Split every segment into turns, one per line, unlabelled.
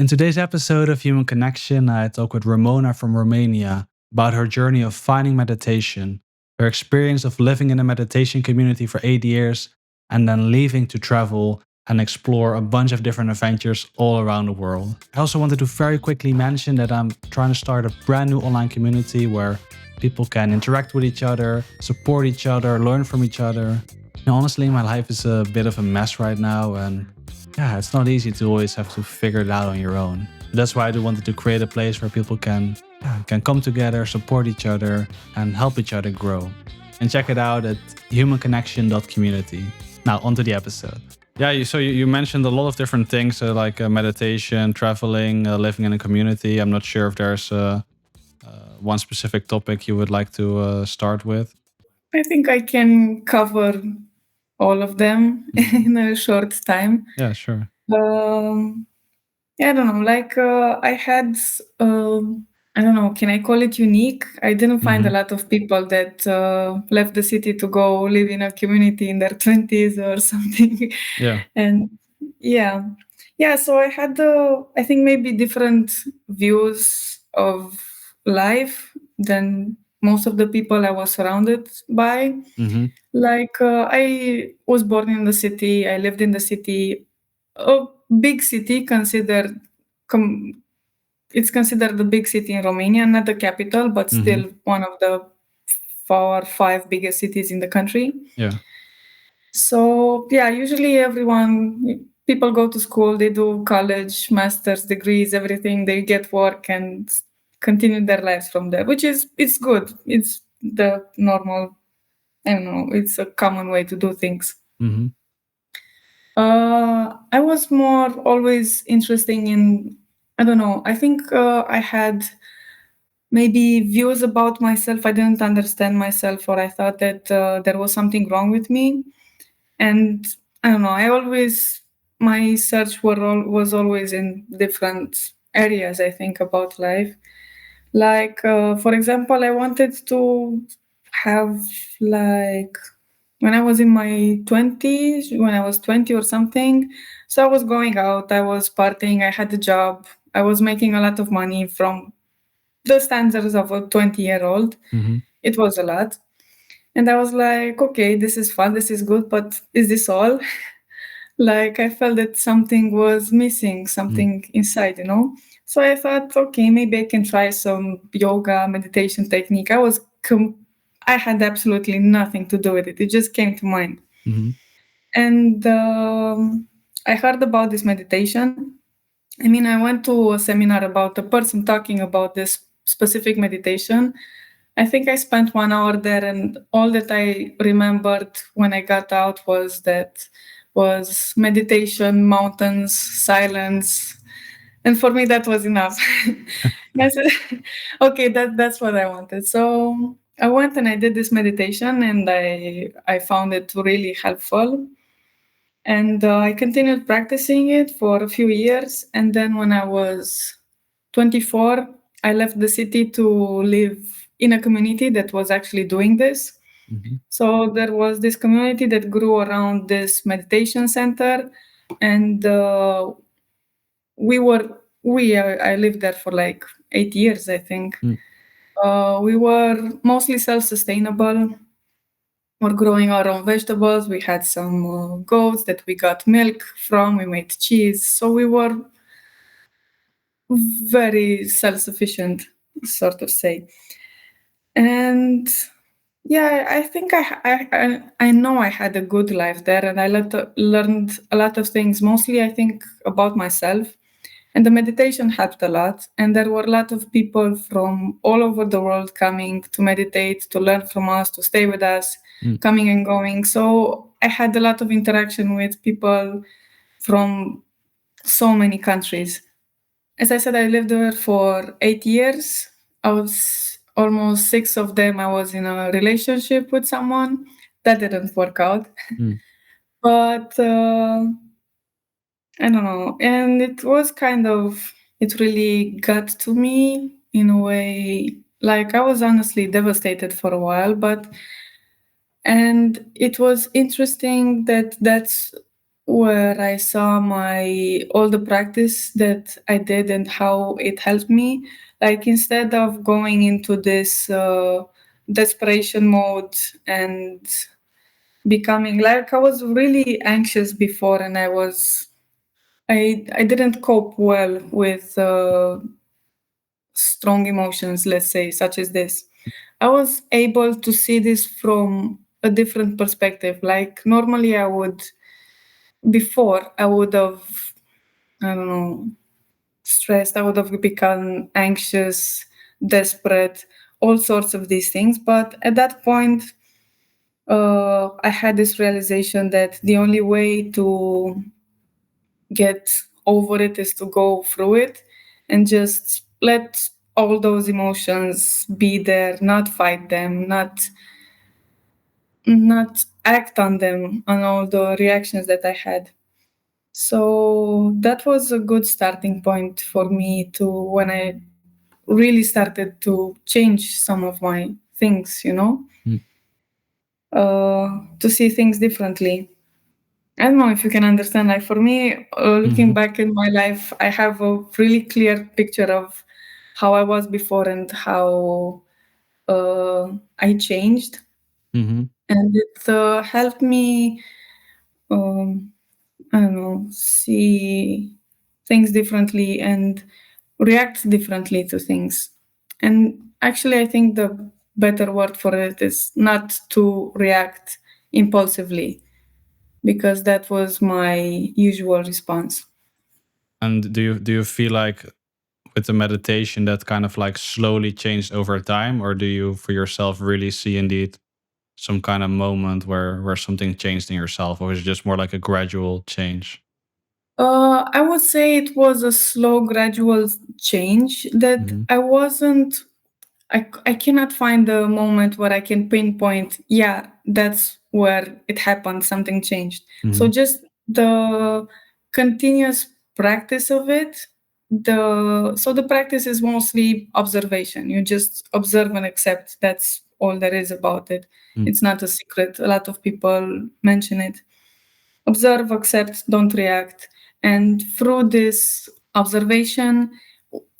In today's episode of Human Connection, I talk with Ramona from Romania about her journey of finding meditation, her experience of living in a meditation community for 8 years, and then leaving to travel and explore a bunch of different adventures all around the world. I also wanted to very quickly mention that I'm trying to start a brand new online community where people can interact with each other, support each other, learn from each other. Honestly, my life is a bit of a mess right now, and yeah, it's not easy to always have to figure it out on your own. That's why I wanted to create a place where people can come together, support each other, and help each other grow. And check it out at humanconnection.community. Now, onto the episode. Yeah, you mentioned a lot of different things like meditation, traveling, living in a community. I'm not sure if there's one specific topic you would like to start with.
I think I can cover all of them in a short time.
Yeah, sure.
Um, yeah, I don't know. I had, I don't know, can I call it unique? I didn't find a lot of people that left the city to go live in a community in their 20s or something.
Yeah.
And yeah, yeah. So I had, I think, maybe different views of life than most of the people I was surrounded by.
Mm-hmm.
I was born in the city. I lived in the city, a big city considered. Com- it's considered the big city in Romania, not the capital, but still one of the 4 or 5 biggest cities in the country.
Yeah.
So yeah, usually people go to school, they do college, master's degrees, everything. They get work and continue their lives from there, which is it's good. It's the normal. I don't know. It's a common way to do things.
Mm-hmm.
I was more always interesting in. I don't know. I think I had maybe views about myself. I didn't understand myself, or I thought that there was something wrong with me. And I don't know. My search was always in different areas. I think about life. For example, I wanted to have like when I was in my 20s, when I was 20 or something. So I was going out, I was partying, I had a job, I was making a lot of money from the standards of a 20-year-old.
Mm-hmm.
It was a lot. And I was like, okay, this is fun, this is good, but is this all? I felt that something was missing, something inside. So I thought, okay, maybe I can try some yoga, meditation technique. I had absolutely nothing to do with it. It just came to mind.
Mm-hmm.
And I heard about this meditation. I mean, I went to a seminar about a person talking about this specific meditation. I think I spent 1 hour there, and all that I remembered when I got out was meditation, mountains, silence, and for me that was enough. I said, okay, that's what I wanted. So I went and I did this meditation, and I found it really helpful. And I continued practicing it for a few years. And then when I was 24, I left the city to live in a community that was actually doing this.
Mm-hmm.
So there was this community that grew around this meditation center. And I lived there for like 8 years, I think. We were mostly self-sustainable. We're growing our own vegetables. We had some goats that we got milk from. We made cheese. So we were very self-sufficient, sort of say. And yeah, I think I know I had a good life there, and learned a lot of things. Mostly, I think about myself, and the meditation helped a lot. And there were a lot of people from all over the world coming to meditate, to learn from us, to stay with us, coming and going. So I had a lot of interaction with people from so many countries. As I said, I lived there for 8 years. I was almost 6 of them. I was in a relationship with someone that didn't work out, but I don't know. And it really got to me in a way. Like I was honestly devastated for a while, and it was interesting that that's where I saw my all the practice that I did and how it helped me. Like instead of going into this desperation mode and becoming like I was really anxious before, and I didn't cope well with strong emotions, let's say, such as this. I was able to see this from a different perspective. Like normally I would before I would have, I don't know, stressed, I would have become anxious, desperate, all sorts of these things. But at that point, I had this realization that the only way to get over it is to go through it and just let all those emotions be there, not fight them, not act on them, on all the reactions that I had. So that was a good starting point for me to when I really started to change some of my things,
Mm.
to see things differently. I don't know if you can understand. Like for me, looking
Mhm.
back in my life, I have a really clear picture of how I was before and how I changed,
Mhm.
and it helped me. Um, I don't know, see things differently and react differently to things. And actually, I think the better word for it is not to react impulsively, because that was my usual response.
And do you feel like with the meditation that kind of like slowly changed over time, or do you for yourself really see indeed some kind of moment where something changed in yourself, or is it just more like a gradual change?
I would say it was a slow, gradual change that
Mhm.
I cannot find the moment where I can pinpoint, yeah, that's where it happened, something changed. So
Mhm.
just the continuous practice of it, the practice is mostly observation. You just observe and accept. That's all there is about it.
Mm.
It's not a secret. A lot of people mention it. Observe, accept, don't react. And through this observation,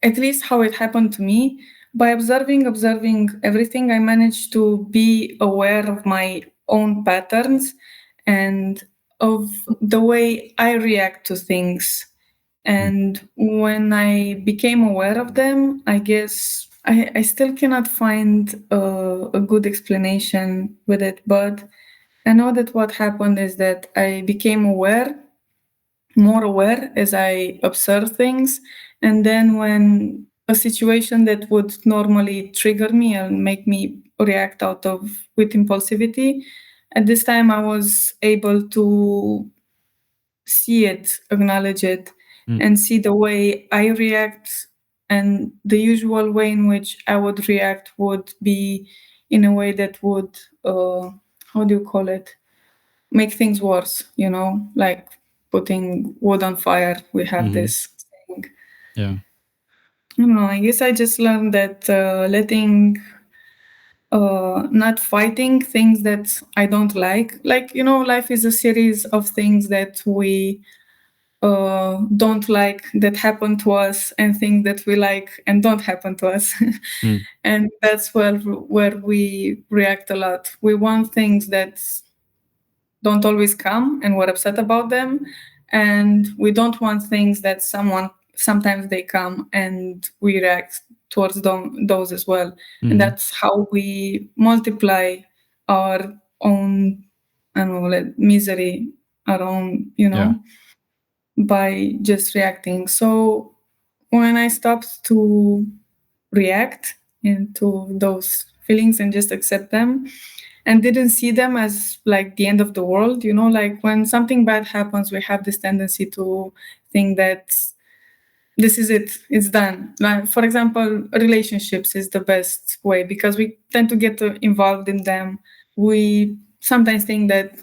at least how it happened to me, by observing everything, I managed to be aware of my own patterns and of the way I react to things.
Mm.
And when I became aware of them, I guess I still cannot find a good explanation with it, but I know that what happened is that I became more aware as I observe things. And then when a situation that would normally trigger me and make me react out of with impulsivity, at this time I was able to see it, acknowledge it,
Mm.
and see the way I react. And the usual way in which I would react would be in a way that would, how do you call it? Make things worse, like putting wood on fire. We have
Mhm.
this thing.
Yeah.
I don't know. I guess I just learned that not fighting things that I don't like. Like, life is a series of things that we don't like that happen to us, and things that we like and don't happen to us.
Mm.
And that's where we react a lot. We want things that don't always come and we're upset about them, and we don't want things that sometimes they come and we react towards those as well. And
Mhm.
that's how we multiply our own, I don't know, like misery, our own,
Yeah.
by just reacting. So when I stopped to react into those feelings and just accept them and didn't see them as like the end of the world, like when something bad happens, we have this tendency to think that this is it, it's done. Like, for example, relationships is the best way because we tend to get involved in them. We sometimes think that,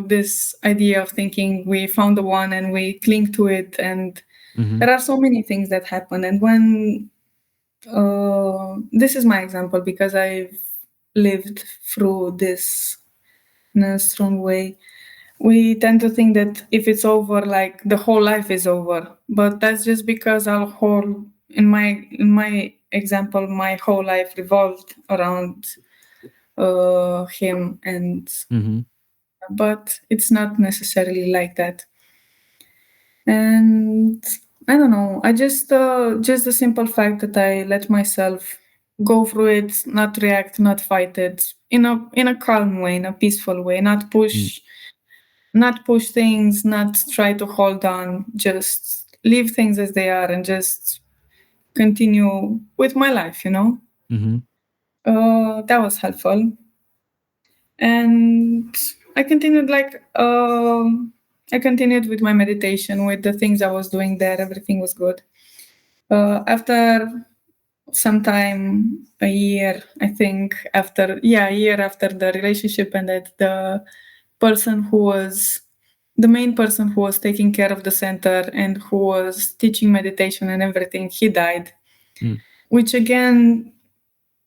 this idea of thinking we found the one and we cling to it, and
Mhm.
there are so many things that happen. And when this is my example because I've lived through this in a strong way. we tend to think that if it's over, like the whole life is over. But that's just because our whole, in my example, my whole life revolved around him, and
Mm-hmm.
but it's not necessarily like that. And I don't know. I just the simple fact that I let myself go through it, not react, not fight it, in a calm way, in a peaceful way, not push things, not try to hold on, just leave things as they are and just continue with my life.
Mm-hmm.
That was helpful. And I continued I continued with my meditation, with the things I was doing there. Everything was good. After some time, a year, I think, a year after the relationship ended, the main person who was taking care of the center and who was teaching meditation and everything, he died,
Mm.
which again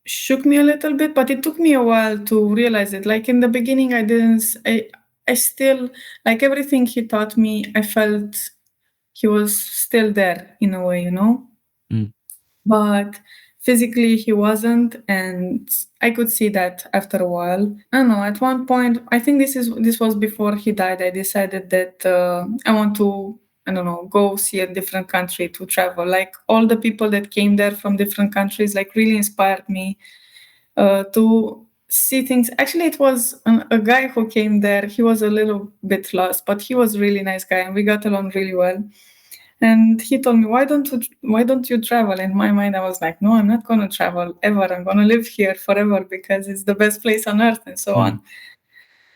shook me a little bit, but it took me a while to realize it. Like in the beginning, I still, like everything he taught me, I felt he was still there in a way.
Mm.
But physically he wasn't, and I could see that after a while. I don't know, at one point, I think this was before he died, I decided that I want to, I don't know, go see a different country, to travel. Like all the people that came there from different countries, like really inspired me to see things. Actually, it was a guy who came there. He was a little bit lost, but he was a really nice guy, and we got along really well. And he told me, "Why don't you travel?" In my mind, I was like, "No, I'm not gonna travel ever. I'm gonna live here forever because it's the best place on earth," and so
Mm.
on.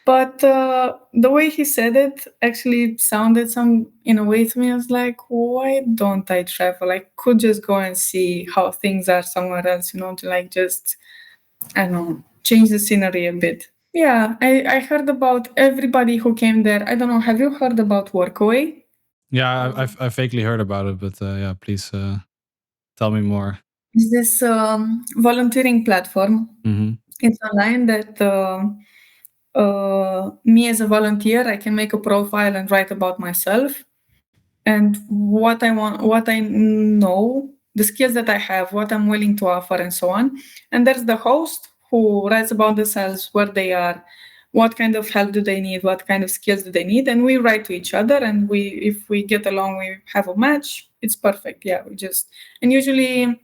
But the way he said it actually sounded some in a way to me. I was like, "Why don't I travel? I could just go and see how things are somewhere else, to like just, I don't know, change the scenery a bit." Yeah, I heard about everybody who came there. I don't know. Have you heard about Workaway?
Yeah, I've vaguely heard about it, but yeah, please tell me more.
It's this volunteering platform.
Mm-hmm.
It's online that me as a volunteer, I can make a profile and write about myself and what I want, what I know, the skills that I have, what I'm willing to offer, and so on. And there's the host who writes about themselves, where they are, what kind of help do they need, what kind of skills do they need, and we write to each other. And if we get along, we have a match. It's perfect. Yeah, and usually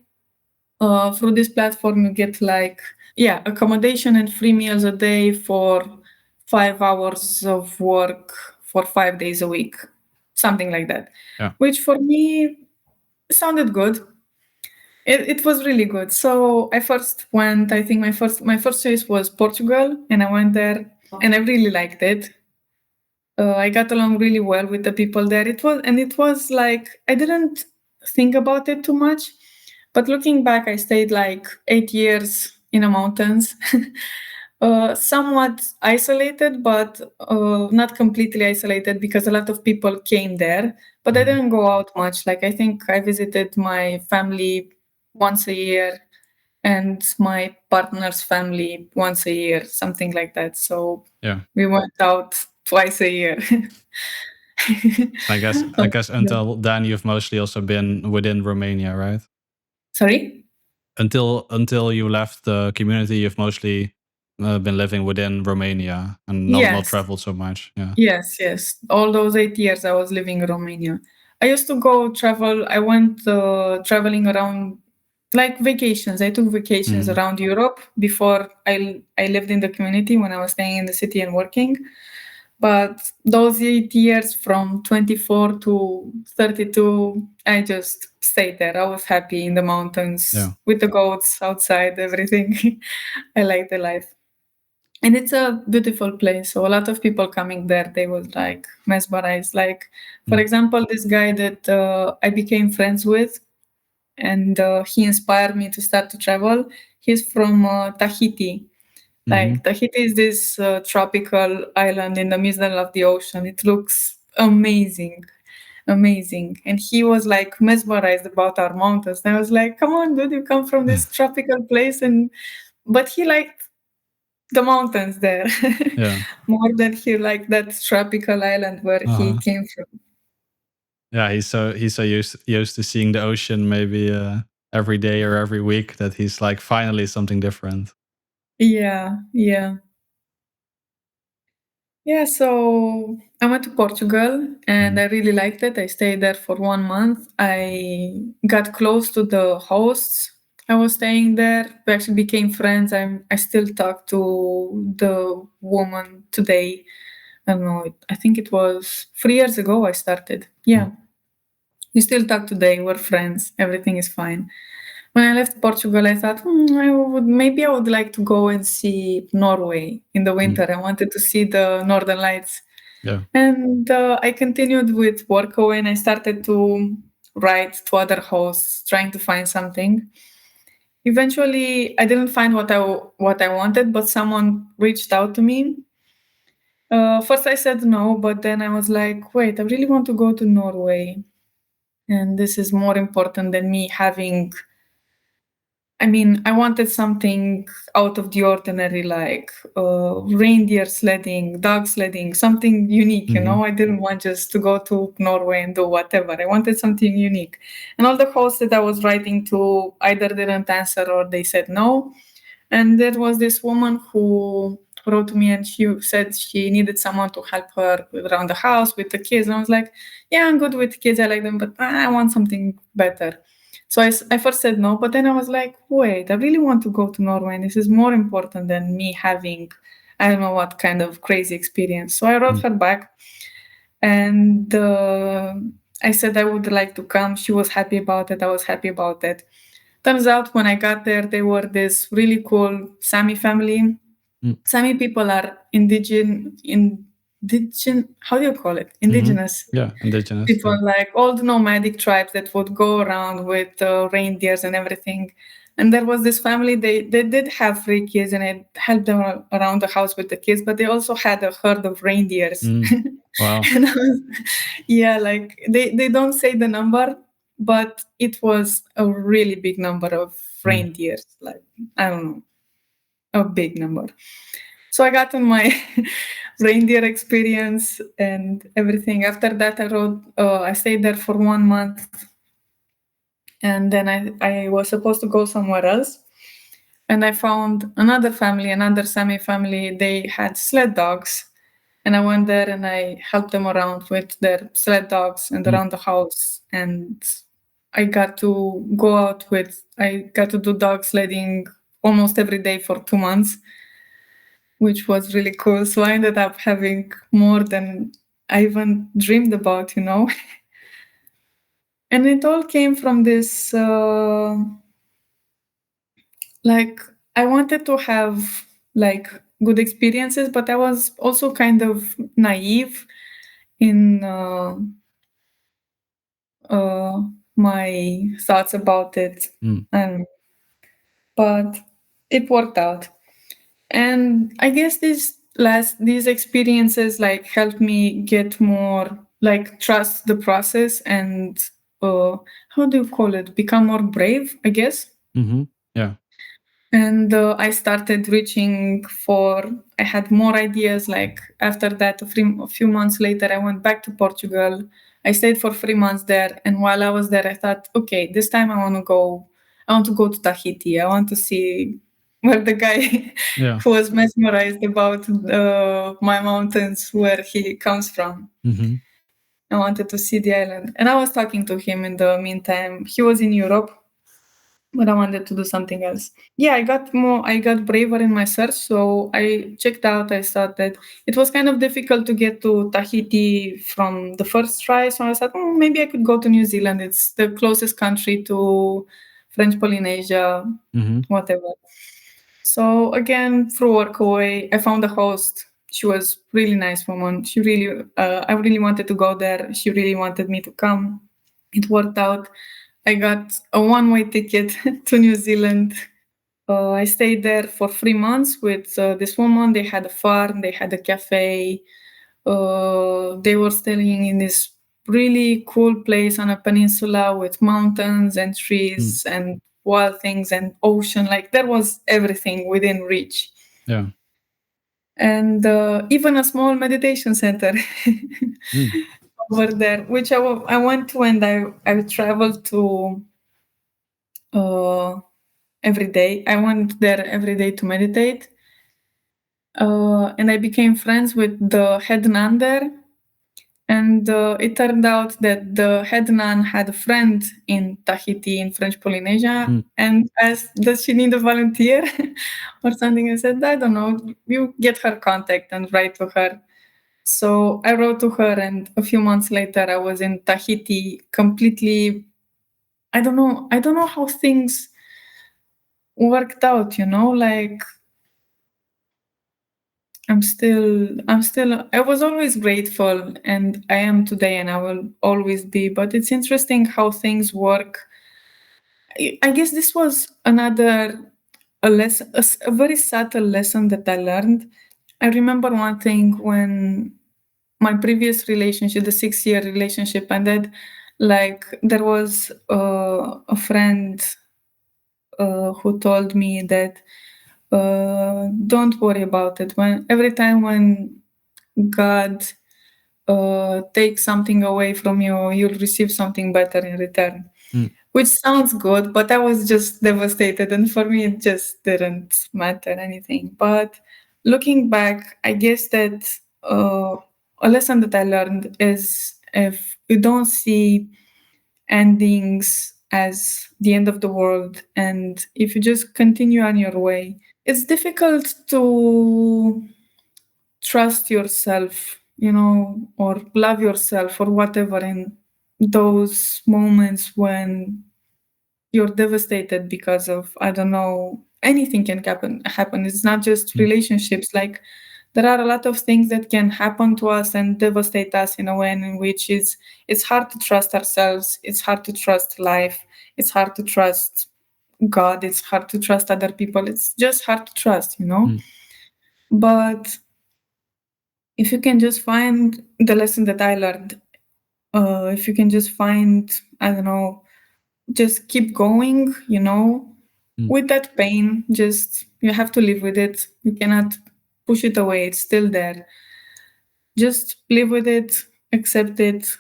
through this platform you get like, yeah, accommodation and free meals a day for 5 hours of work for 5 days a week, something like that,
Yeah.
which for me sounded good. It was really good. So I first went, I think my first choice was Portugal, and I went there and I really liked it. I got along really well with the people there. It was like, I didn't think about it too much, but looking back, I stayed like 8 years in the mountains, somewhat isolated, but not completely isolated because a lot of people came there. But I
Mm-hmm.
didn't go out much. Like I think I visited my family once a year and my partner's family once a year, something like that. So
Yeah.
we went out twice a year.
I guess until then you've mostly also been within Romania, right?
Sorry?
Until you left the community, you've mostly been living within Romania and not
Yes,
traveled so much. Yeah.
yes, yes. All those 8 years I was living in Romania. I used to go travel. I went traveling around, like vacations. I took vacations
Mm-hmm.
around Europe before I lived in the community, when I was staying in the city and working. But those 8 years from 24 to 32, I just stayed there. I was happy in the mountains
Yeah.
with the goats outside, everything. I like the life. And it's a beautiful place. So a lot of people coming there, they was like mesmerized. Like, for
Mm.
example, this guy that I became friends with, and he inspired me to start to travel. He's from Tahiti.
Mm-hmm.
Like Tahiti is this tropical island in the middle of the ocean. It looks amazing, amazing. And he was like mesmerized about our mountains. And I was like, "Come on, dude, you come from this tropical place." And but he liked the mountains there
Yeah.
more than here, like that tropical island where he
Uh-huh.
came from.
Yeah, he's so used to seeing the ocean maybe every day or every week that he's like finally something different.
Yeah, yeah. Yeah, so I went to Portugal and
Mhm.
I really liked it. I stayed there for 1 month. I got close to the hosts. I was staying there. We actually became friends. I still talk to the woman today. I don't know. I think it was 3 years ago I started.
Mm.
Yeah, we still talk today. We're friends. Everything is fine. When I left Portugal, I thought I would like to go and see Norway in the
Mm.
winter. I wanted to see the Northern Lights.
Yeah.
And I continued with work away and I started to write to other hosts, trying to find something. Eventually, I didn't find what I wanted, but someone reached out to me. First, I said no, but then I was like, wait, I really want to go to Norway. And this is more important than me having. I mean, I wanted something out of the ordinary, like reindeer sledding, dog sledding, something unique, you
Mhm.
know? I didn't want just to go to Norway and do whatever. I wanted something unique. And all the hosts that I was writing to either didn't answer or they said no. And there was this woman who wrote to me and she said she needed someone to help her around the house with the kids. And I was like, yeah, I'm good with kids. I like them, but I want something better. So I first said no, but then I was like, wait, I really want to go to Norway. And this is more important than me having, I don't know what kind of crazy experience. So I wrote
Mm.
her back and I said I would like to come. She was happy about it. I was happy about it. Turns out when I got there, they were this really cool Sami family.
Mm.
Sami people are how do you call it?
Mhm.
Indigenous
Yeah, indigenous.
people,
Yeah.
like old nomadic tribes that would go around with reindeers and everything. And there was this family, they did have 3 kids and I helped them around the house with the kids, but they also had a herd of reindeers.
Mm. Wow.
And yeah, like they don't say the number, but it was a really big number of
Mm.
reindeers. Like, I don't know, a big number. So I got on my reindeer experience and everything. After that, I stayed there for 1 month, and then I was supposed to go somewhere else. And I found another family, another Sami family. They had sled dogs, and I went there and I helped them around with their sled dogs and
Mm.
around the house. And I got to go out with. I got to do dog sledding almost every day for 2 months, which was really cool. So I ended up having more than I even dreamed about, you know. And it all came from this, like, I wanted to have like good experiences, but I was also kind of naive in uh, my thoughts about it.
Mm.
And but it worked out. And I guess these experiences like helped me get more like trust the process and uh how do you call it, become more brave, I guess.
Mhm. Yeah.
And I started reaching for, I had more ideas. Like after that, a few months later, I went back to Portugal. I stayed for 3 months there, and while I was there I thought, okay, this time I want to go to Tahiti. I want to see where the guy
Yeah.
who was mesmerized about my mountains, where he comes from.
Mhm.
I wanted to see the island, and I was talking to him in the meantime. He was in Europe, but I wanted to do something else. Yeah, I got braver in my search. So I checked out, I thought that it was kind of difficult to get to Tahiti from the first try. So I thought, maybe I could go to New Zealand. It's the closest country to French Polynesia,
Mhm.
whatever. So again, through Workaway, I found a host. She was really nice woman. I really wanted to go there. She really wanted me to come. It worked out. I got a one-way ticket to New Zealand. I stayed there for 3 months with this woman. They had a farm, they had a cafe. They were staying in this really cool place on a peninsula with mountains and
Mm.
trees and wild things and ocean. Like there was everything within reach.
Yeah.
and even a small meditation center
Mm.
over there, which I went to, and I traveled to uh, every day. I went there every day to meditate, and I became friends with the head nun there. And it turned out that the head nun had a friend in Tahiti, in French Polynesia,
Mm.
and asked, "Does she need a volunteer or something?" I said, "I don't know. You get her contact and write to her." So I wrote to her, and a few months later, I was in Tahiti, completely. I don't know how things worked out. Like I was always grateful, and I am today, and I will always be. But it's interesting how things work. I guess this was a lesson, a very subtle lesson that I learned. I remember one thing when my previous relationship, the 6 year relationship ended. Like there was a friend who told me that don't worry about it. When every time when God takes something away from you, you'll receive something better in return.
Mm.
Which sounds good, but I was just devastated, and for me, it just didn't matter anything. But looking back, I guess that a lesson that I learned is if you don't see endings as the end of the world, and if you just continue on your way, it's difficult to trust yourself, or love yourself or whatever in those moments when you're devastated because of, I don't know, anything can happen. It's not just
Mm.
relationships. Like there are a lot of things that can happen to us and devastate us in a way in which it's hard to trust ourselves, it's hard to trust life, it's hard to trust God, it's hard to trust other people, it's just hard to trust.
Mm.
But if you can just find the lesson that I learned, if you can just find, I don't know, just keep going,
Mm.
with that pain, just you have to live with it. You cannot push it away, it's still there. Just live with it, accept it,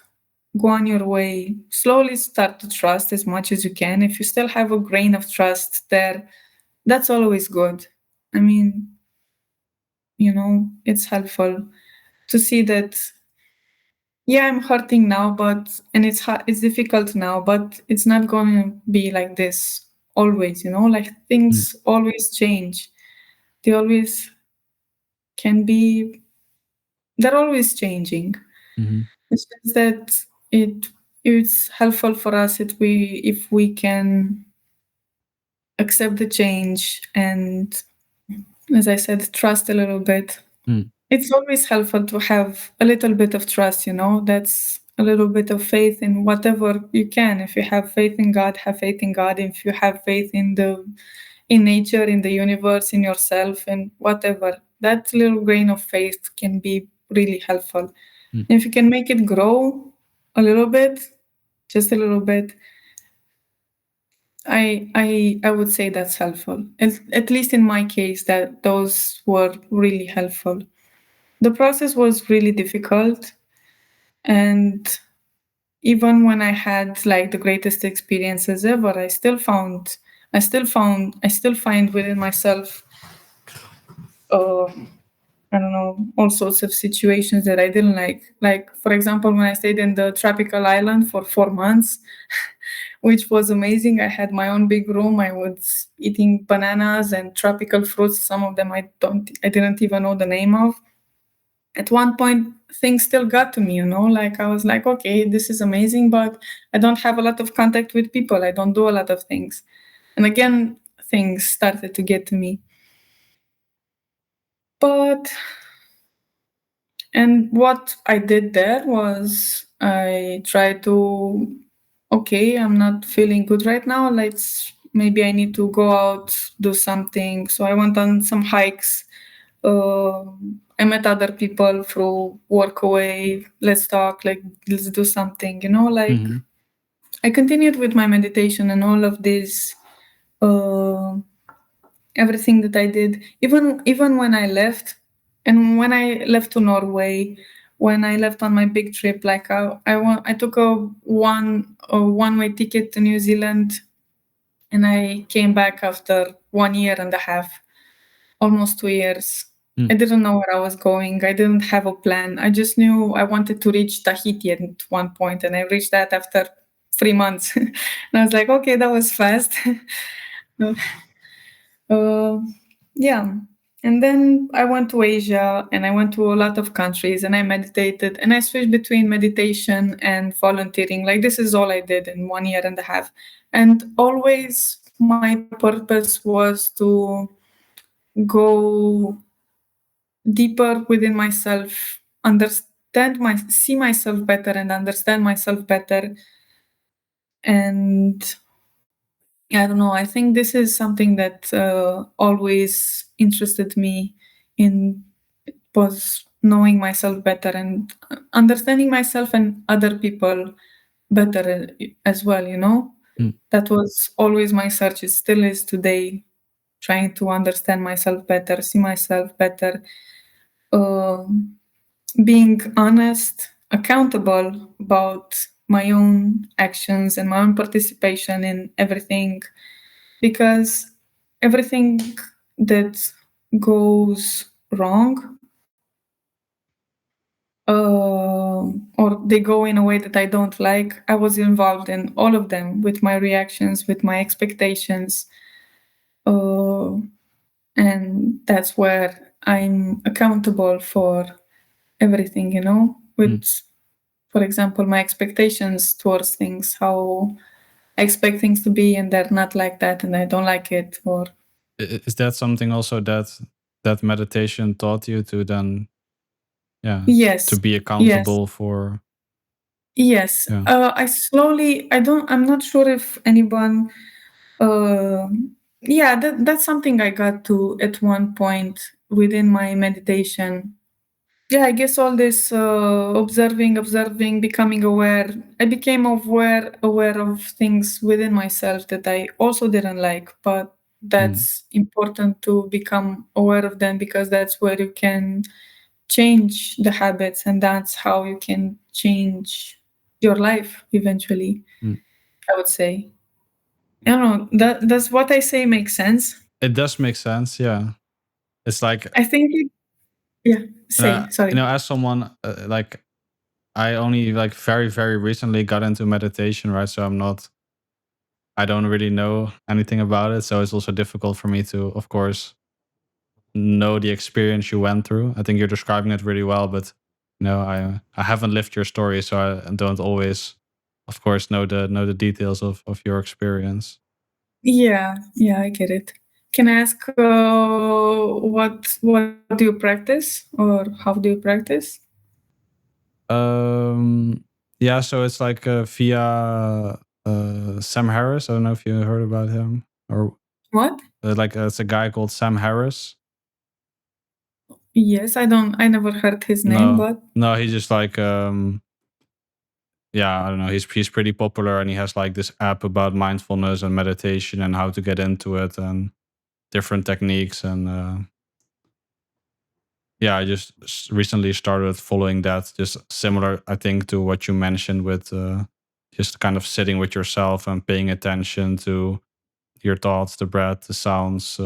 go on your way. Slowly start to trust as much as you can. If you still have a grain of trust there, that's always good. I mean, it's helpful to see that, yeah, I'm hurting now, but and it's difficult now, but it's not going to be like this always, like
Mm.
things always change. They always can be, they're always changing.
Mhm.
It's just that it's helpful for us if we can accept the change and, as I said, trust a little bit.
Mm.
It's always helpful to have a little bit of trust, that's a little bit of faith in whatever you can. If you have faith in God, have faith in God. If you have faith in nature, in the universe, in yourself, and whatever, that little grain of faith can be really helpful.
Mm.
If you can make it grow a little bit, just a little bit, I would say that's helpful. At least in my case, that those were really helpful. The process was really difficult, and even when I had like the greatest experiences ever, I still find within myself, uh, I don't know, all sorts of situations that I didn't like. Like, for example, when I stayed in the tropical island for 4 months, which was amazing. I had my own big room. I was eating bananas and tropical fruits. Some of them I didn't even know the name of. At one point, things still got to me, like I was like, okay, this is amazing, but I don't have a lot of contact with people. I don't do a lot of things. And again, things started to get to me. But And what I did there was I tried to, okay, I'm not feeling good right now. Maybe I need to go out, do something. So I went on some hikes. I met other people through work away. Let's talk, like, let's do something, like
Mhm.
I continued with my meditation and all of this, uh, everything that I did. Even when I left, And when I left to Norway, when I left on my big trip, like I took a one way ticket to New Zealand, and I came back after 1 year and a half, almost 2 years. I
Mm.
didn't know where I was going. I didn't have a plan. I just knew I wanted to reach Tahiti at one point, and I reached that after 3 months. And I was like, okay, that was fast. uh, yeah. And then I went to Asia and I went to a lot of countries and I meditated and I switched between meditation and volunteering. Like, this is all I did in 1 year and a half. And always my purpose was to go deeper within myself, see myself better and understand myself better. And I don't know, I think this is something that always interested me in, was knowing myself better and understanding myself and other people better as well, you know?
Mm.
That was always my search, it still is today, trying to understand myself better, see myself better, uh, being honest, accountable about my own actions and my own participation in everything, because everything that goes wrong, or they go in a way that I don't like, I was involved in all of them with my reactions, with my expectations. Uh, and that's where I'm accountable for everything, you know,
Mm.
with, for example, my expectations towards things, how I expect things to be and they're not like that and I don't like it. Or
Is that something also that meditation taught you to then, yeah, to
yes,
be
yes,
accountable for?
yes.
Yeah.
I'm not sure if anyone, uh, yeah, that's something I got to at one point within my meditation. Yeah, I guess all this observing, becoming aware. I became aware of things within myself that I also didn't like, but
Mm.
that's important to become aware of them, because that's where you can change the habits and that's how you can change your life eventually,
Mm.
I would say. I don't know, that does what I say make sense?
It does make sense. Yeah. It's like,
I think it, yeah, say, sorry.
as someone, like, I only like very, very recently got into meditation, right? So I don't really know anything about it. So it's also difficult for me to, of course, know the experience you went through. I think you're describing it really well, but I haven't lived your story, so I don't always, of course, know the details of your experience.
Yeah, yeah, I get it. Can I ask what do you practice or how do you practice?
Yeah, so it's like via Sam Harris. I don't know if you heard about him, or
What?
like it's a guy called Sam Harris.
Yes, I never heard his name,
No,
but
no, he's just like yeah, I don't know. He's pretty popular, and he has like this app about mindfulness and meditation and how to get into it and different techniques. And yeah, I just recently started following that. Just similar, I think, to what you mentioned with just kind of sitting with yourself and paying attention to your thoughts, the breath, the sounds.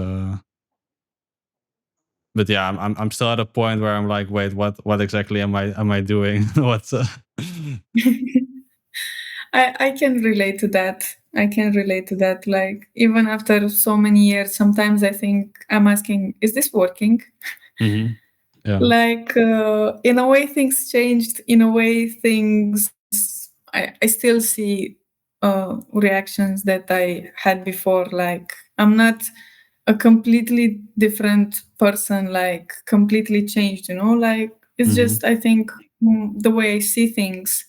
But yeah, I'm still at a point where I'm like, wait, what exactly am I doing? What's
I can relate to that. I can relate to that. Like, even after so many years, sometimes I think I'm asking, is this working?
Mhm. Yeah.
Like, in a way things changed, in a way things, I still see reactions that I had before. Like, I'm not a completely different person, like completely changed, you know, like it's
Mhm.
just, I think, the way I see things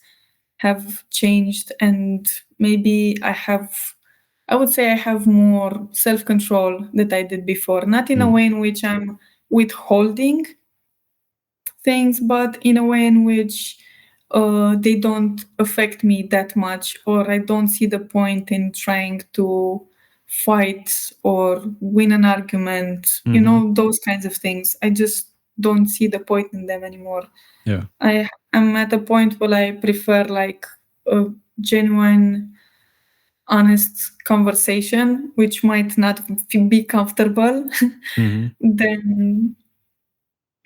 have changed, and maybe I would say I have more self-control that I did before, not in a
Mm.
way in which I'm withholding things, but in a way in which they don't affect me that much, or I don't see the point in trying to fight or win an argument, you
Mhm.
know, those kinds of things. I just don't see the point in them anymore.
Yeah.
I'm at a point where I prefer like a genuine, honest conversation, which might not be comfortable,
Hmm.
than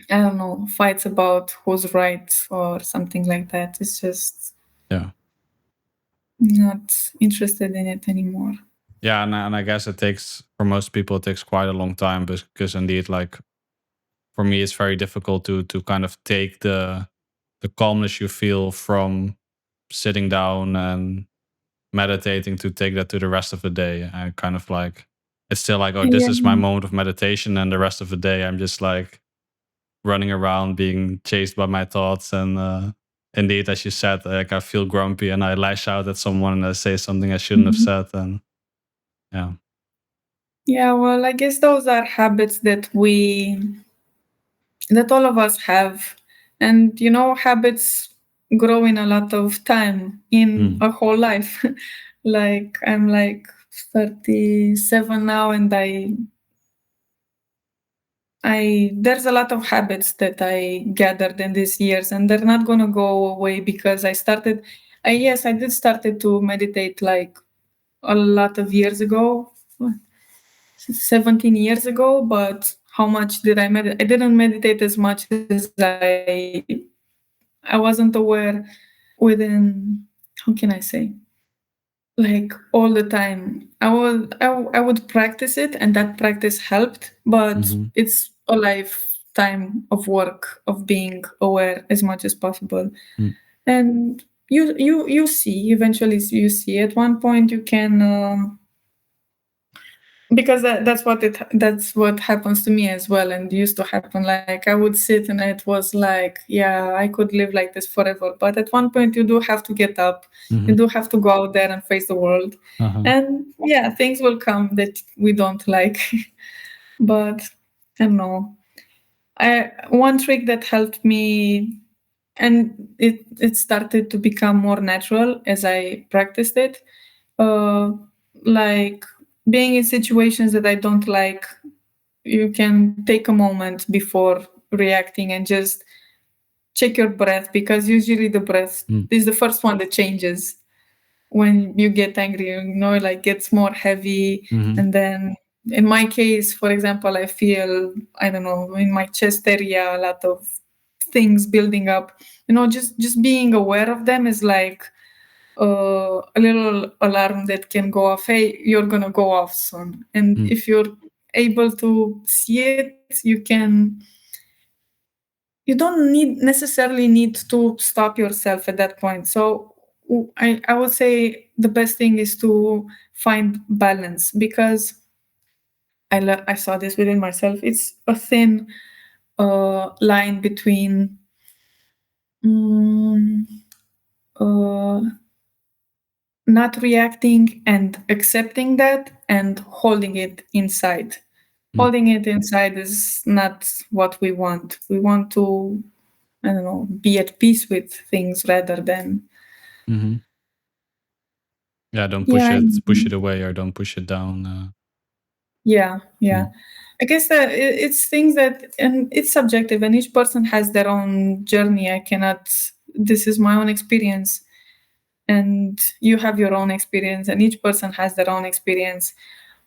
I don't know, fights about who's right or something like that. It's just
Yeah.
not interested in it anymore.
Yeah, and I guess it takes for most people it takes quite a long time because indeed, like for me, it's very difficult to kind of take the calmness you feel from sitting down and meditating to take that to the rest of the day. I kind of like it's still like, oh, this
Yeah.
is my moment of meditation, and the rest of the day I'm just like running around being chased by my thoughts. And indeed, as you said, like I feel grumpy and I lash out at someone and I say something I shouldn't have
Mhm.
said. And yeah.
Yeah, well, I guess those are habits that all of us have. And habits grow in a lot of time, in
Mm,
a whole life. Like I'm like 37 now, and I there's a lot of habits that I gathered in these years, and they're not gonna go away because I did started to meditate like a lot of years ago, 17 years ago. But how much did I meditate? I didn't meditate as much as I wasn't aware within, how can I say, like all the time. I would practice it, and that practice helped, but
mm-hmm,
it's a lifetime of work of being aware as much as possible.
mm,
And you see, eventually you see at one point you can, because that's what happens to me as well, and used to happen. Like I would sit and it was like, yeah, I could live like this forever, but at one point you do have to get up, you
mm-hmm,
do have to go out there and face the world.
uh-huh,
And yeah, things will come that we don't like. But I don't know, one trick that helped me, and it started to become more natural as I practiced it, uh, like being in situations that I don't like, you can take a moment before reacting and just check your breath, because usually the breath
mm,
is the first one that changes when you get angry. Like gets more heavy,
mm-hmm,
and then in my case, for example, I feel, I don't know, in my chest area a lot of things building up. Just being aware of them is like a little alarm that can go off. Hey, you're gonna go off soon. And
mm,
if you're able to see it, you don't necessarily need to stop yourself at that point. So I would say the best thing is to find balance, because I saw this within myself. It's a thin line between mm, uh, not reacting and accepting that, and holding it inside.
mm,
Holding it inside is not what we want. We want to, I don't know, be at peace with things rather than,
mm-hmm. Yeah, don't
yeah,
push it away or don't push it down.
yeah, yeah.
Mm,
I guess that it's things that, and it's subjective, and each person has their own journey. I cannot, this is my own experience, and you have your own experience, and each person has their own experience.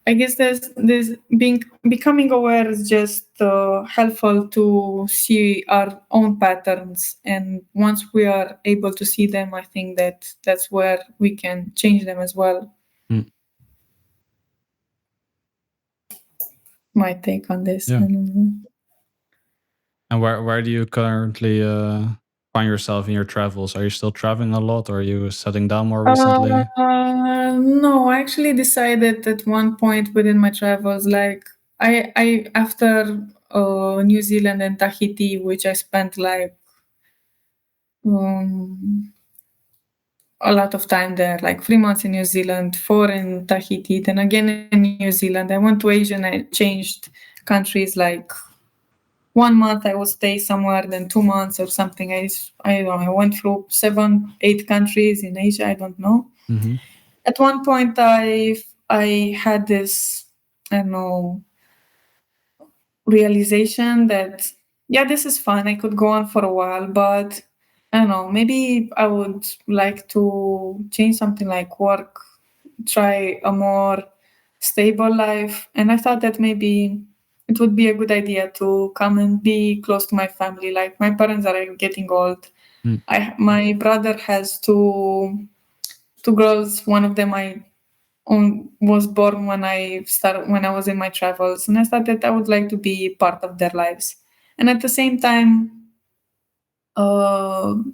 I guess there's being becoming aware is just helpful to see our own patterns, and once we are able to see them, I think that that's where we can change them as well.
mm.
My take on this. I
Yeah.
don't know.
And where do you currently find yourself in your travels? Are you still traveling a lot, or are you settling down more recently?
No, I actually decided at one point within my travels, like I after New Zealand and Tahiti, which I spent like um, a lot of time there, like 3 months in New Zealand, four in Tahiti, then again in New Zealand. I went to Asia and I changed countries like 1 month I would stay somewhere, then 2 months or something. I don't know, I went through 7, 8 countries in Asia. I don't know.
Mm-hmm.
At one point, I had this, I don't know, realization that yeah, this is fun. I could go on for a while, but I don't know. Maybe I would like to change something like work, try a more stable life. And I thought that maybe it would be a good idea to come and be close to my family. Like my parents are getting old.
Mm,
My brother has two girls. One of them was born when I was in my travels, and I thought that I would like to be part of their lives, and at the same time,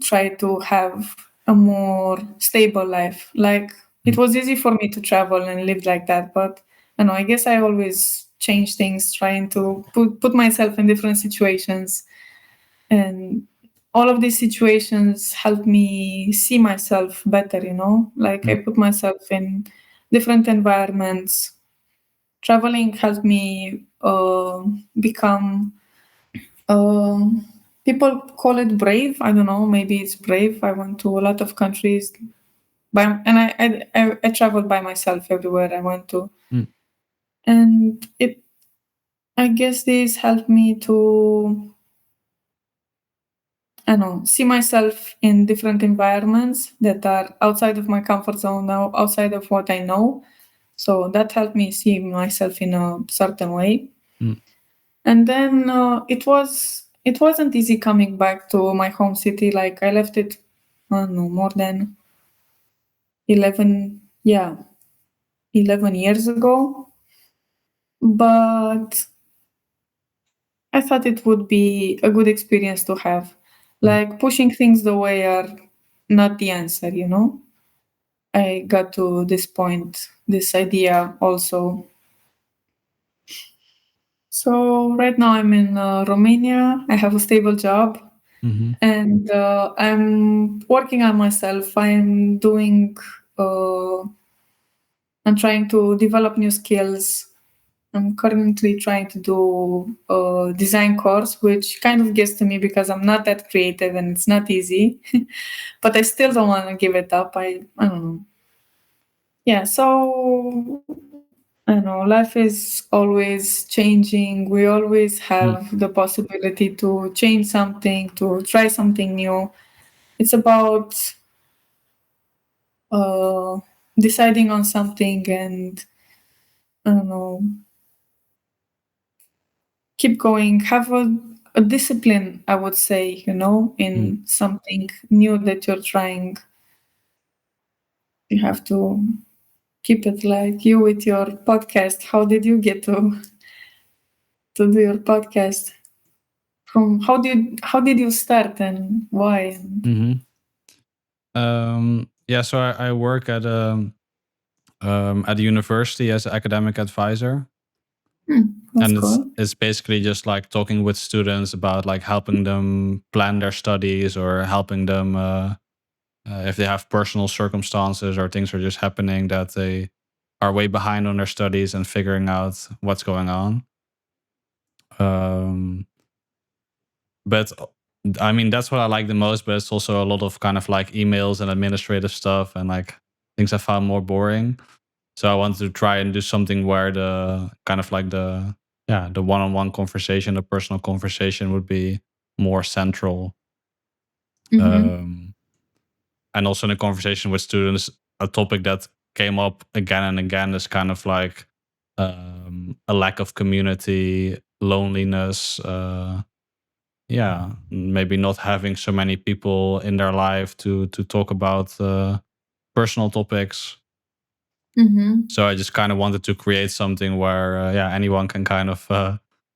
try to have a more stable life. Like it
mm,
was easy for me to travel and live like that, but I know I guess I always change things, trying to put myself in different situations, and all of these situations help me see myself better. Like I
mm,
put myself in different environments. Traveling helped me become. Um, People call it brave. I don't know. Maybe it's brave. I went to a lot of countries, and I traveled by myself everywhere I went to,
mm,
and it. I guess this helped me to, I don't know, see myself in different environments that are outside of my comfort zone now, outside of what I know. So that helped me see myself in a certain way.
mm,
And then it wasn't easy coming back to my home city. Like I left it, I don't know, more than 11, yeah, 11 years ago. But I thought it would be a good experience to have.
mm,
Like pushing things away are not the answer. I got to this point, this idea also. So right now I'm in Romania. I have a stable job,
mhm,
and I'm working on myself. Uh, I'm trying to develop new skills. I'm currently trying to do a design course, which kind of gets to me because I'm not that creative and it's not easy. But I still don't want to give it up. I don't know. Yeah, so I don't know. Life is always changing. We always
mm,
have the possibility to change something, to try something new. It's about uh, deciding on something and I don't know, keep going. Have a discipline, I would say,
mm,
in something new that you're trying. You have to keep it like you with your podcast. How did you get to do your podcast? From how did you start and why?
mhm. Yeah, so I work at a university as an academic advisor,
That's
and it's
cool.
it's basically just like talking with students about like helping them plan their studies or helping them if they have personal circumstances or things are just happening that they are way behind on their studies and figuring out what's going on. Um, but I mean, that's what I like the most. But it's also a lot of kind of like emails and administrative stuff and like things I found more boring. So I wanted to try and do something where the kind of like the one-on-one conversation, the personal conversation would be more central.
Mm-hmm.
Um, and also in a conversation with students, a topic that came up again and again is kind of like a lack of community, loneliness. Yeah, maybe not having so many people in their life to talk about personal topics.
Mm-hmm.
So I just kind of wanted to create something where yeah, anyone can kind of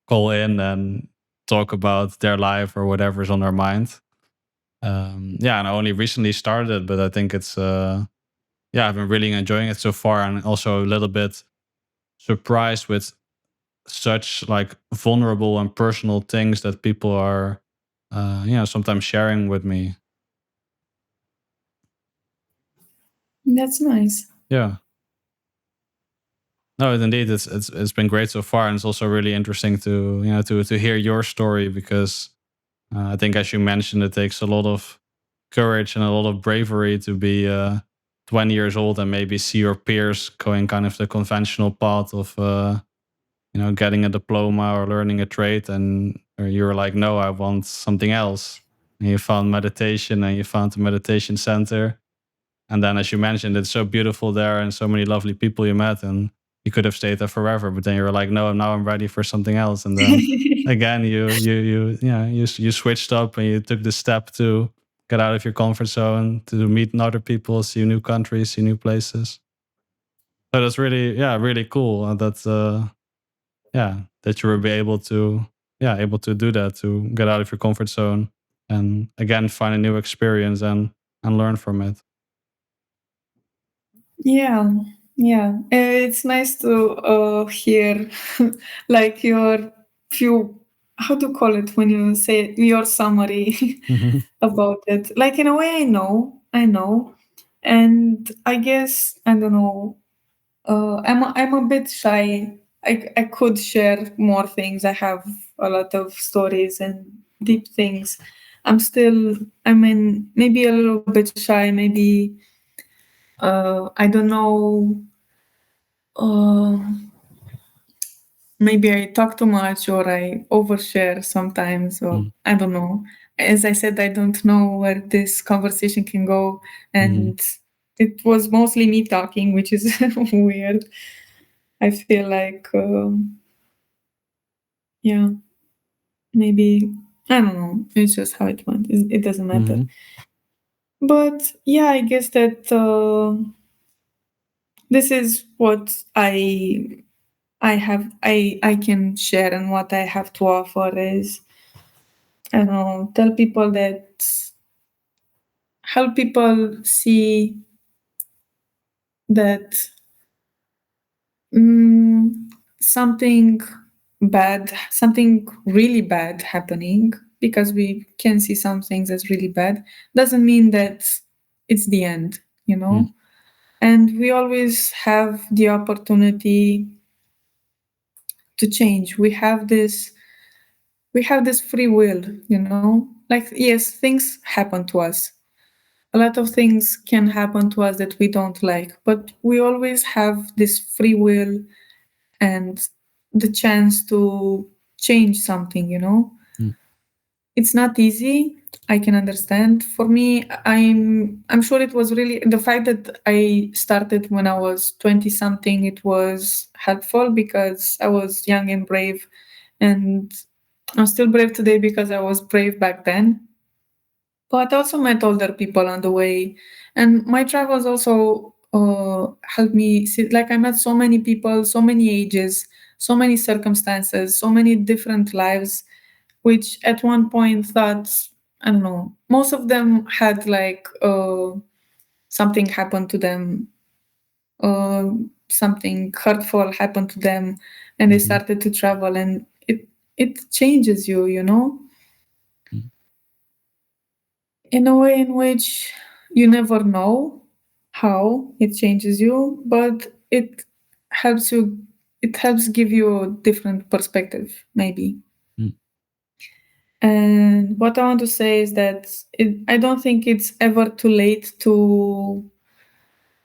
call in and talk about their life or whatever's on their mind. Yeah, and I only recently started, but I think it's yeah, I've been really enjoying it so far, and also a little bit surprised with such like vulnerable and personal things that people are sometimes sharing with me.
That's nice.
Yeah. No, indeed, it's been great so far, and it's also really interesting to to hear your story because I think, as you mentioned, it takes a lot of courage and a lot of bravery to be 20 years old and maybe see your peers going kind of the conventional path of getting a diploma or learning a trade, and or you were like, no, I want something else. And you found meditation and you found the meditation center. And then, as you mentioned, it's so beautiful there and so many lovely people you met, and you could have stayed there forever. But then you were like, no, now I'm ready for something else. And then again, you switched up and you took the step to get out of your comfort zone, to meet other people, see new countries, see new places. So that's really, yeah, really cool. That's yeah, that you will be able to, yeah, able to do that, to get out of your comfort zone and again find a new experience and learn from it.
Yeah, yeah. It's nice to hear like your few, how to call it when you say your summary
Hmm.
about it. Like in a way, I know, and I guess I don't know. I'm a bit shy. I could share more things. I have a lot of stories and deep things. I'm still. I mean, maybe a little bit shy. Maybe I don't know. Uh, Maybe I talk too much or I overshare sometimes, or I don't know. As I said, I don't know where this conversation can go,
Hmm.
and it was mostly me talking, which is weird. I feel like, yeah, maybe I don't know. It's just how it went. It doesn't matter.
Hmm.
But yeah, I guess that this is what I can share, and what I have to offer is I don't know, tell people that help people see that mm, something something really bad happening, because we can see some things as really bad, doesn't mean that it's the end, you know? And we always have the opportunity to change. We have this free will, you know? Like, yes, things happen to us. A lot of things can happen to us that we don't like, but we always have this free will and the chance to change something, you know? It's not easy. I can understand. For me, I'm sure it was really the fact that I started when I was 20 something, it was helpful because I was young and brave, and I'm still brave today because I was brave back then. But I also met older people on the way, and my travels also helped me see. Like, I met so many people, so many ages, so many circumstances, so many different lives, which at one point thought, I don't know, most of them had like something happened to them, uh, something hurtful happened to them, and they
Hmm.
started to travel, and it changes you, you know, in a way in which you never know how it changes you, but helps you it helps give you a different perspective, maybe. And what I want to say is that I don't think it's ever too late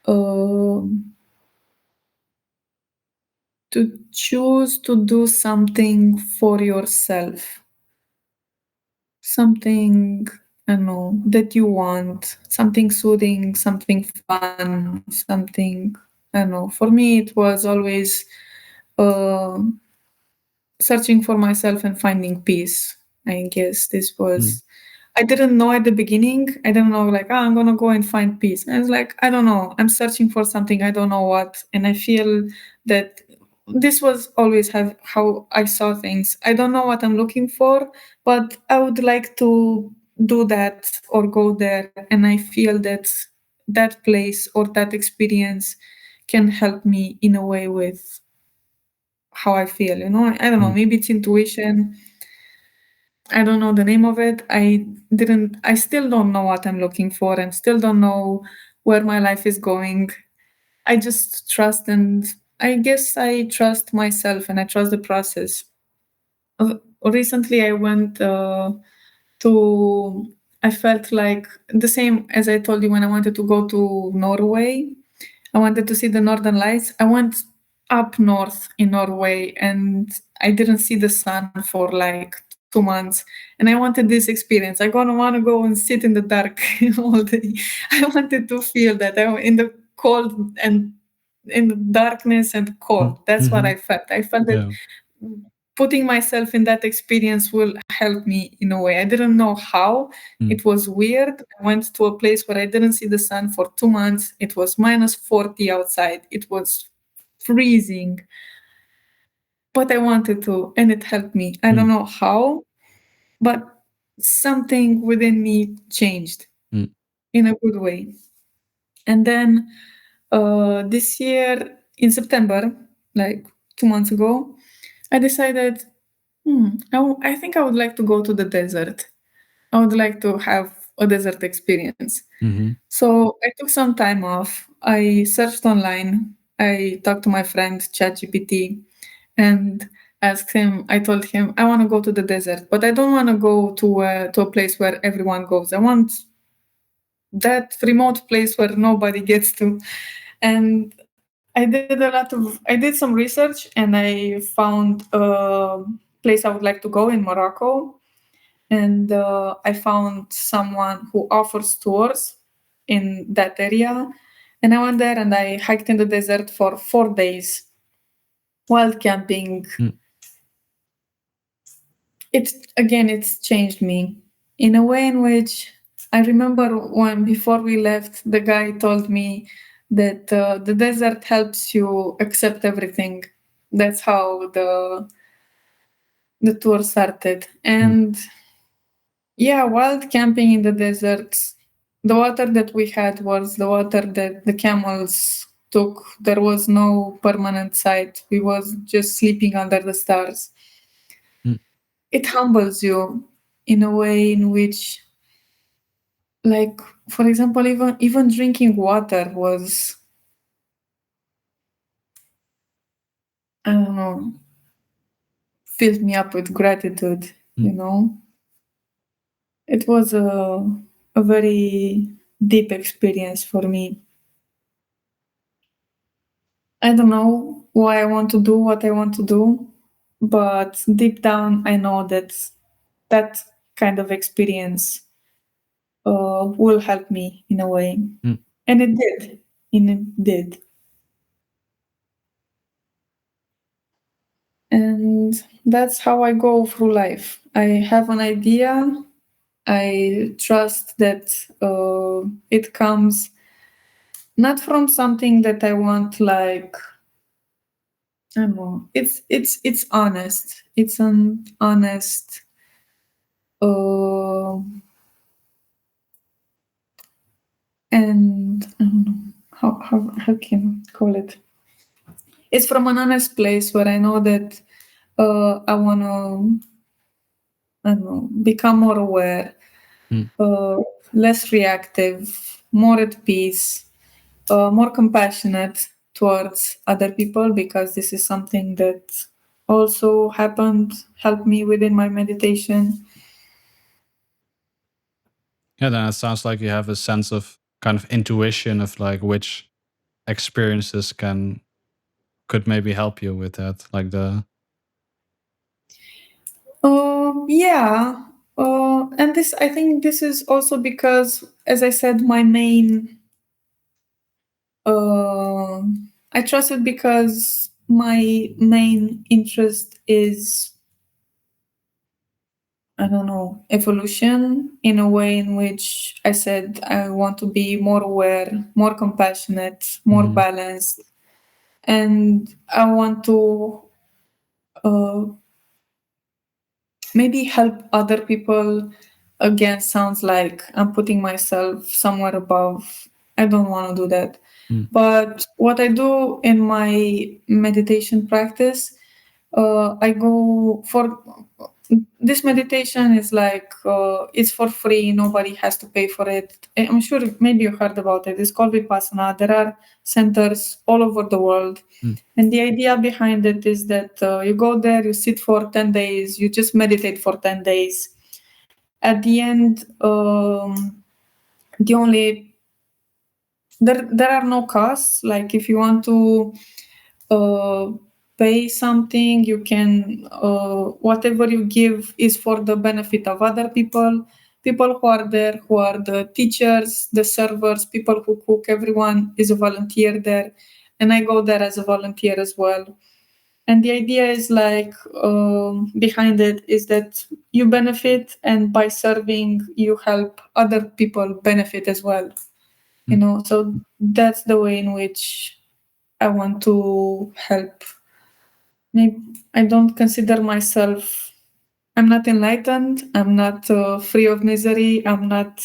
um to choose to do something for yourself, something, I don't know, that you want, something soothing, something fun, something, I don't know. For me, it was always uh, searching for myself and finding peace. I guess this was. I didn't know at the beginning. I didn't know, like, oh, I'm gonna go and find peace. And I was like, I don't know. I'm searching for something. I don't know what. And I feel that this was always have how I saw things. I don't know what I'm looking for, but I would like to do that or go there. And I feel that that place or that experience can help me in a way with how I feel. You know, I don't know. Maybe it's intuition. I don't know the name of it. I still don't know what I'm looking for, and still don't know where my life is going. I just trust, and I guess I trust myself and I trust the process. Recently, I went to, I felt like the same as I told you when I wanted to go to Norway. I wanted to see the northern lights. I went up north in Norway, and I didn't see the sun for like 2 months, and I wanted this experience. I don't want to go and sit in the dark all day. I wanted to feel that I'm in the cold and in the darkness and cold. That's what
Mm-hmm.
I felt. I felt that
Yeah.
putting myself in that experience will help me in a way. I didn't know how.
Mm,
It was weird. I went to a place where I didn't see the sun for 2 months. It was minus 40 outside. It was freezing, but I wanted to, and it helped me. I don't
mm,
know how, but something within me changed
mm,
in a good way. And then this year in September, like 2 months ago, I decided, I think I would like to go to the desert. I would like to have a desert experience.
mm-hmm.
So I took some time off. I searched online. I talked to my friend ChatGPT and asked him. I told him I want to go to the desert, but I don't want to go to a place where everyone goes. I want that remote place where nobody gets to. And I did some research and I found a place I would like to go in Morocco. And I found someone who offers tours in that area. And I went there and I hiked in the desert for 4 days, wild camping.
Mm,
It's changed me in a way in which I remember when before we left, the guy told me that the desert helps you accept everything. That's how the tour started.
mm,
And yeah, wild camping in the desert. The water that we had was the water that the camels took. There was no permanent site. We was just sleeping under the stars.
mm.
It humbles you in a way in which, like, for example, even drinking water was, I don't know, filled me up with gratitude.
Mm.
You know, it was a very deep experience for me. I don't know why I want to do what I want to do, but deep down, I know that that kind of experience will help me in a way.
Mm.
And it did. And it did. And that's how I go through life. I have an idea. I trust that it comes not from something that I want, like, I don't know. It's honest. It's an honest uh, and I don't know how can I call it. It's from an honest place where I know that I wanna, I don't know, become more aware,
Mm.
uh, less reactive, more at peace, more compassionate towards other people, because this is something that also helped me within my meditation.
Yeah, then it sounds like you have a sense of kind of intuition of like which experiences could maybe help you with that. Like the
Yeah, and this I think this is also because, as I said, my main I trust it because my main interest is, I don't know, evolution, in a way in which I said I want to be more aware, more compassionate, more
Mhm,
balanced, and I want to uh, maybe help other people. Again, sounds like I'm putting myself somewhere above. I don't want to do that.
mm,
But what I do in my meditation practice, I go for this meditation is like it's for free. Nobody has to pay for it. I'm sure maybe you heard about it. It's called Vipassana. There are centers all over the world,
mm.
and the idea behind it is that you go there, you sit for 10 days, you just meditate for 10 days. At the end, the only there are no costs. Like if you want to uh, pay something. You can whatever you give is for the benefit of other people. People who are there, who are the teachers, the servers, people who cook, everyone is a volunteer there, and I go there as a volunteer as well. And the idea is like behind it is that you benefit, and by serving, you help other people benefit as well. You
Mm.
know, so that's the way in which I want to help. Maybe I don't consider myself. I'm not enlightened. I'm not free of misery. I'm not.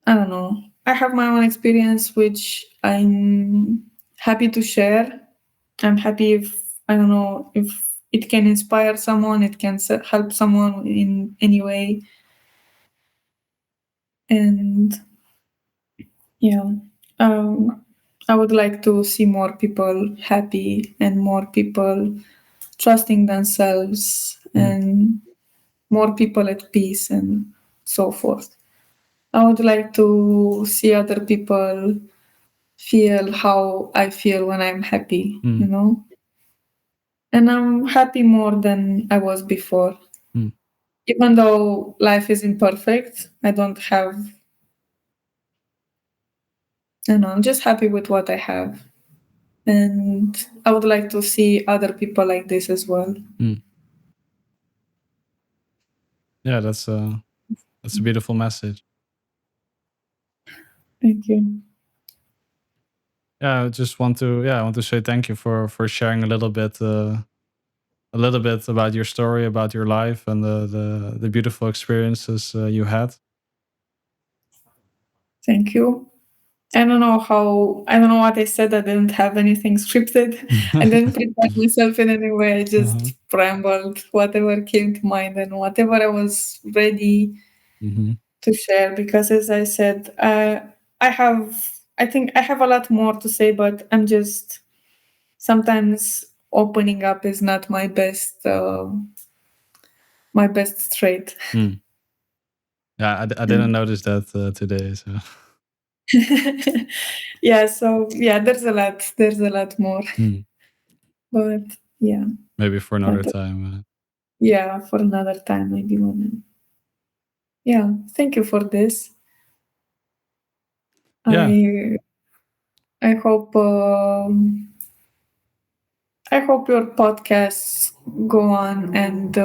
I don't know. I have my own experience, which I'm happy to share. I'm happy if I don't know if it can inspire someone. It can help someone in any way. And yeah, um, I would like to see more people happy and more people trusting themselves
Mm.
and more people at peace and so forth. I would like to see other people feel how I feel when I'm happy, you
Mm.
know? And I'm happy more than I was before.
Mm.
Even though life is imperfect, I don't have, you know, I'm just happy with what I have. And I would like to see other people like this as well.
Mm. Yeah, that's a beautiful message.
Thank you.
Yeah, I just want to I want to say thank you for sharing a little bit about your story, about your life, and the beautiful experiences you had.
Thank you. I don't know what I said. I didn't have anything scripted. I didn't prepare myself in any way. I
Uh-huh.
just rambled whatever came to mind and whatever I was ready
Hmm.
to share. Because as I said, I have, I think I have a lot more to say, but I'm just sometimes opening up is not my best trait.
Mm. Yeah, I
Yeah.
didn't notice that today. So
Yeah, so yeah, there's a lot more.
mm.
But yeah,
Maybe for another
but
time.
yeah, for another time maybe yeah, thank you for this.
Yeah.
I I hope I hope your podcasts go on and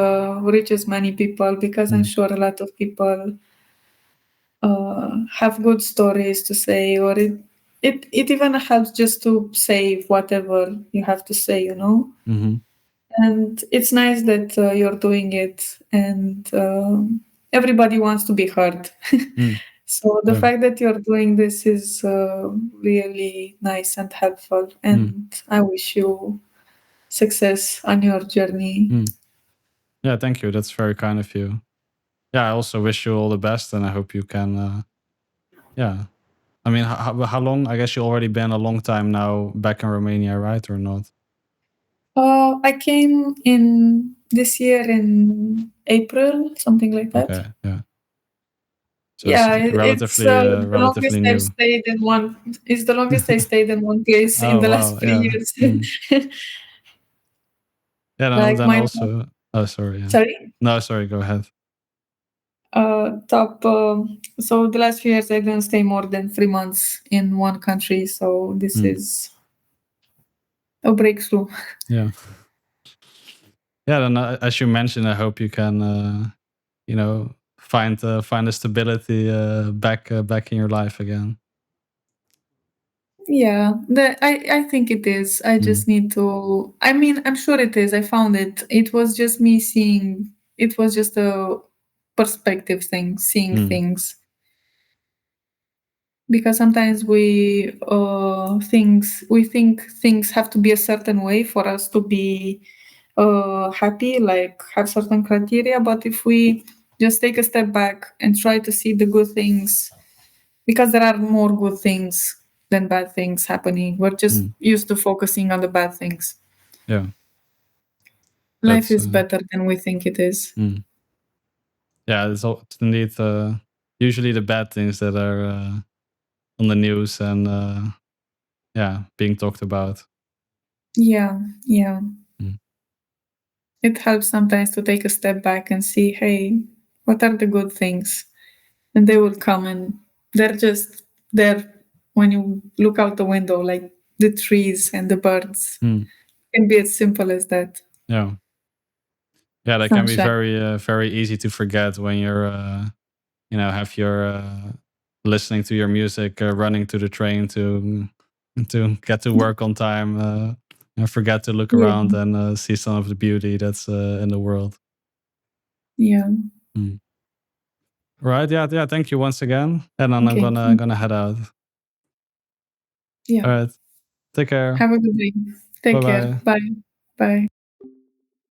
reach as many people because I'm
Mm.
sure a lot of people have good stories to say, or it even helps just to say whatever you have to say, you know.
Hmm.
And it's nice that you're doing it, and everybody wants to be heard.
Mm.
So the
Yeah.
fact that you're doing this is really nice and helpful,
Mm.
and I wish you success on your journey.
Mm. Yeah, thank you. That's very kind of you. Yeah, I also wish you all the best, and I hope you can. Yeah, I mean, how long? I guess you already been a long time now back in Romania, right, or not?
I came in this year in April, something like that.
Okay, yeah. So it's
Yeah, it's the
relatively
longest I've
new.
stayed in one. It's the longest I stayed in one place in
Oh
the last
wow,
three
yeah.
years.
Mm. Yeah,
Like
then
my
also. Oh, sorry. Yeah.
sorry,
No, sorry. Go ahead.
top. So the last few years I didn't stay more than 3 months in one country. So this
Mm.
is a breakthrough.
Yeah. Yeah. Then, as you mentioned, I hope you can, find a stability back in your life again.
Yeah, I think it is. I
Mm.
just need to. I mean, I'm sure it is. I found it. It was just me seeing. It was just a perspective thing, seeing
Mm.
things. Because sometimes we think things have to be a certain way for us to be happy, like have certain criteria. But if we just take a step back and try to see the good things, because there are more good things than bad things happening, we're just
Mm.
used to focusing on the bad things.
Yeah.
Life
That's.
is better than we think it is.
Mm. Yeah. It's indeed usually the bad things that are on the news, and being talked about.
Yeah, yeah.
Mm.
It helps sometimes to take a step back and see, hey, what are the good things? And they will come and they're just there when you look out the window, like the trees and the birds.
Mm.
It can be as simple as that.
Yeah. Yeah, that can be
Sunshine.
very easy to forget when you're, have your listening to your music, running to the train to get to work on time, and forget to look
Yeah.
around and see some of the beauty that's in the world.
Yeah.
Mm. Right? Yeah, yeah. Thank you once again, and then I'm
Okay.
gonna head out.
Yeah.
All right. Take care.
Have a good day.
Bye
Take care.
bye.
Bye. Bye.